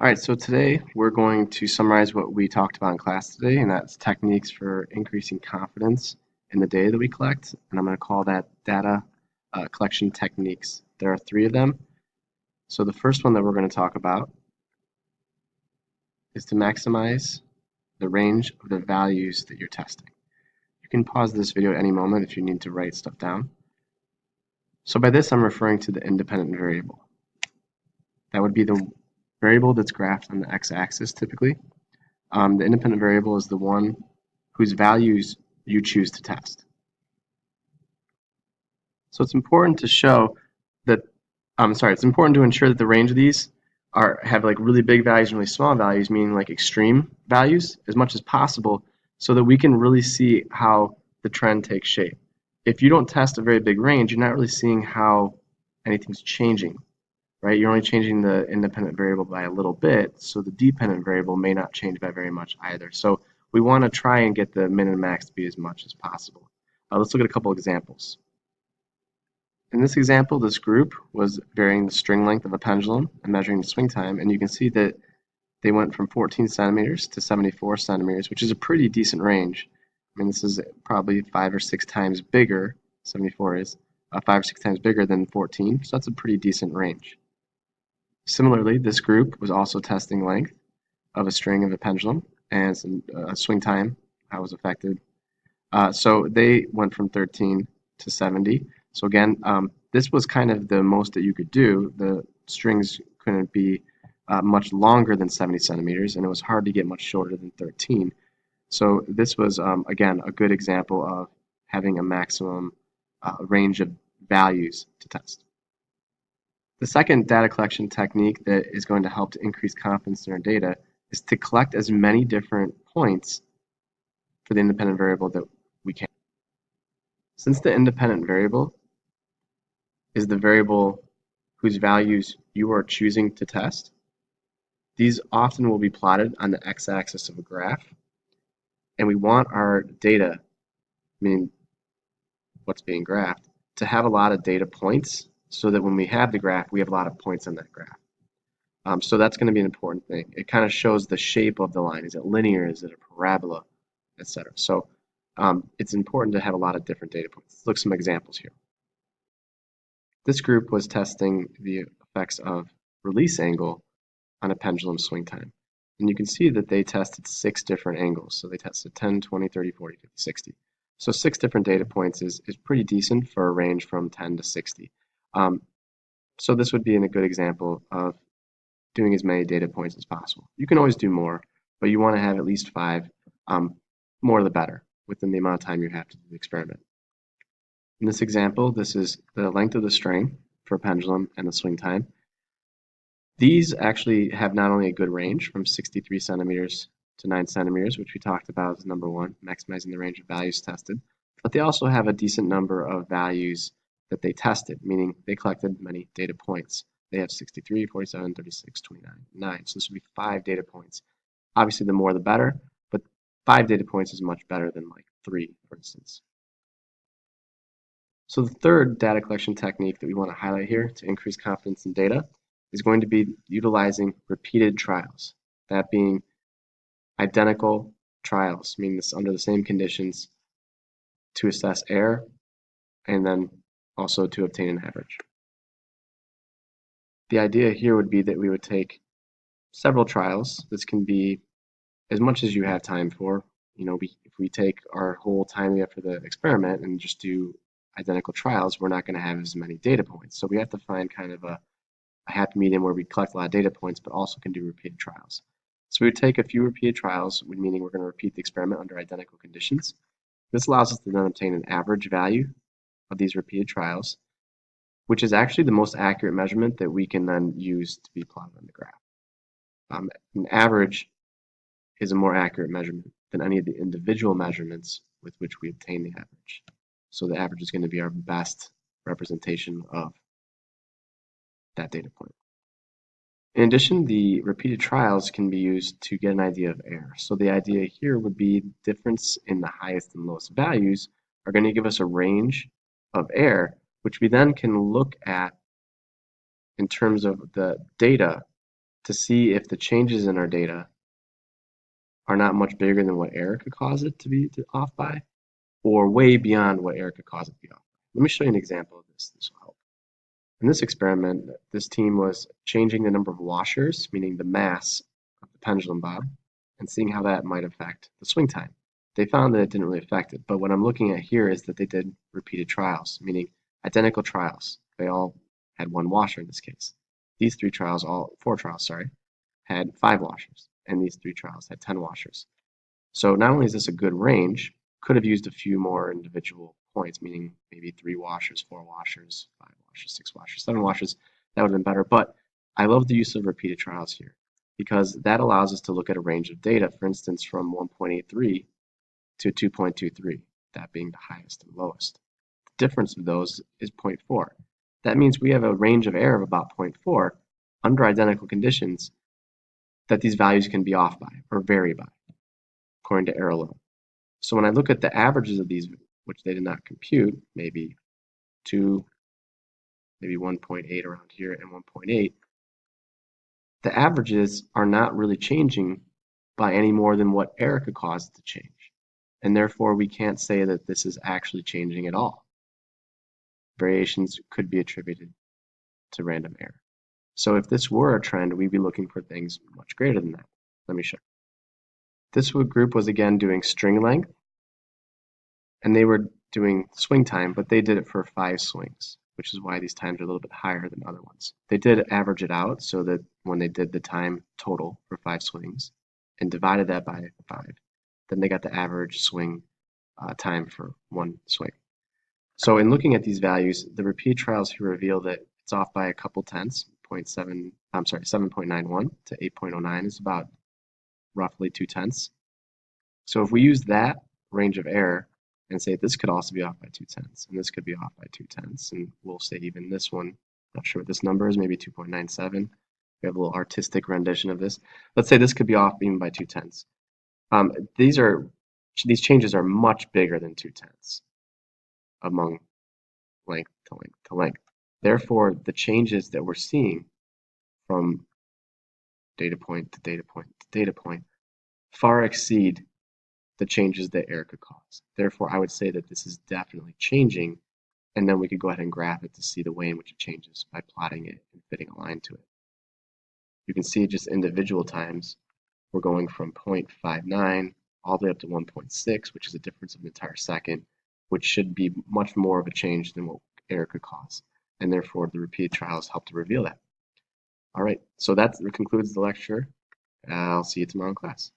All right, so today we're going to summarize what we talked about in class today, and that's techniques for increasing confidence in the data that we collect. And I'm going to call that data collection techniques. There are three of them. So the first one that we're going to talk about is to maximize the range of the values that you're testing. You can pause this video at any moment if you need to write stuff down. So by this, I'm referring to the independent variable. That would be the variable that's graphed on the x-axis typically. The independent variable is the one whose values you choose to test. So it's important to show that, it's important to ensure that the range of these have like really big values and really small values, meaning like extreme values as much as possible, so that we can really see how the trend takes shape. If you don't test a very big range, you're not really seeing how anything's changing, right? You're only changing the independent variable by a little bit, so the dependent variable may not change by very much either. So we want to try and get the min and max to be as much as possible. Let's look at a couple examples. In this example, this group was varying the string length of a pendulum and measuring the swing time, and you can see that they went from 14 centimeters to 74 centimeters, which is a pretty decent range. I mean, this is probably 5 or 6 times bigger, 74 is, 5 or 6 times bigger than 14, so that's a pretty decent range. Similarly, this group was also testing length of a string of a pendulum and swing time, how it was affected. So they went from 13 to 70. So again, this was kind of the most that you could do. The strings couldn't be much longer than 70 centimeters, and it was hard to get much shorter than 13. So this was, again, a good example of having a maximum range of values to test. The second data collection technique that is going to help to increase confidence in our data is to collect as many different points for the independent variable that we can. Since the independent variable is the variable whose values you are choosing to test, these often will be plotted on the x-axis of a graph, and we want our data, meaning what's being graphed, to have a lot of data points so that when we have the graph, we have a lot of points on that graph. So that's going to be an important thing. It kind of shows the shape of the line. Is it linear? Is it a parabola? Etc. So it's important to have a lot of different data points. Let's look at some examples here. This group was testing the effects of release angle on a pendulum swing time. And you can see that they tested 6 different angles. So they tested 10, 20, 30, 40, 50, 60. So 6 different data points is pretty decent for a range from 10 to 60. So this would be a good example of doing as many data points as possible. You can always do more, but you want to have at least 5. More the better within the amount of time you have to do the experiment. In this example, this is the length of the string for a pendulum and the swing time. These actually have not only a good range from 63 centimeters to 9 centimeters, which we talked about as number 1, maximizing the range of values tested, but they also have a decent number of values that they tested, meaning they collected many data points. They have 63, 47, 36, 29, 9. So this would be 5 data points. Obviously, the more the better, but 5 data points is much better than like 3, for instance. So the third data collection technique that we want to highlight here to increase confidence in data is going to be utilizing repeated trials. That being identical trials, meaning this under the same conditions to assess error and then also to obtain an average. The idea here would be that we would take several trials. This can be as much as you have time for. You know, if we take our whole time we have for the experiment and just do identical trials, we're not going to have as many data points. So we have to find kind of a happy medium where we collect a lot of data points but also can do repeated trials. So we would take a few repeated trials, meaning we're going to repeat the experiment under identical conditions. This allows us to then obtain an average value of these repeated trials, which is actually the most accurate measurement that we can then use to be plotted on the graph. An average is a more accurate measurement than any of the individual measurements with which we obtain the average. So the average is going to be our best representation of that data point. In addition, the repeated trials can be used to get an idea of error. So the idea here would be the difference in the highest and lowest values are going to give us a range of error, which we then can look at in terms of the data to see if the changes in our data are not much bigger than what error could cause it to be off by, or way beyond what error could cause it to be off by. Let me show you an example of this. This will help. In this experiment, this team was changing the number of washers, meaning the mass of the pendulum bob, and seeing how that might affect the swing time. They found that it didn't really affect it, but what I'm looking at here is that they did repeated trials, meaning identical trials. They all had one washer in this case. These four trials, had 5 washers, and these 3 trials had 10 washers. So not only is this a good range, could have used a few more individual points, meaning maybe 3 washers, 4 washers, 5 washers, 6 washers, 7 washers. That would have been better. But I love the use of repeated trials here because that allows us to look at a range of data, for instance, from 1.83 to 2.23, that being the highest and lowest. The difference of those is 0.4. That means we have a range of error of about 0.4 under identical conditions that these values can be off by or vary by, according to error alone. So when I look at the averages of these, which they did not compute, maybe 2, maybe 1.8 around here and 1.8, the averages are not really changing by any more than what error could cause it to change. And therefore, we can't say that this is actually changing at all. Variations could be attributed to random error. So if this were a trend, we'd be looking for things much greater than that. Let me show you. This group was again doing string length, and they were doing swing time, but they did it for 5 swings, which is why these times are a little bit higher than other ones. They did average it out so that when they did the time total for 5 swings and divided that by 5, then they got the average swing time for 1 swing. So in looking at these values, the repeat trials here reveal that it's off by a couple tenths, 7.91 to 8.09 is about roughly 2 tenths. So if we use that range of error and say this could also be off by 2 tenths, and this could be off by 2 tenths, and we'll say even this one, not sure what this number is, maybe 2.97. We have a little artistic rendition of this. Let's say this could be off even by 2 tenths. These changes are much bigger than 2 tenths among length to length to length. Therefore, the changes that we're seeing from data point to data point to data point far exceed the changes that error could cause. Therefore, I would say that this is definitely changing, and then we could go ahead and graph it to see the way in which it changes by plotting it and fitting a line to it. You can see just individual times, we're going from 0.59 all the way up to 1.6, which is a difference of an entire second, which should be much more of a change than what error could cause. And therefore, the repeated trials help to reveal that. All right, so that concludes the lecture. I'll see you tomorrow in class.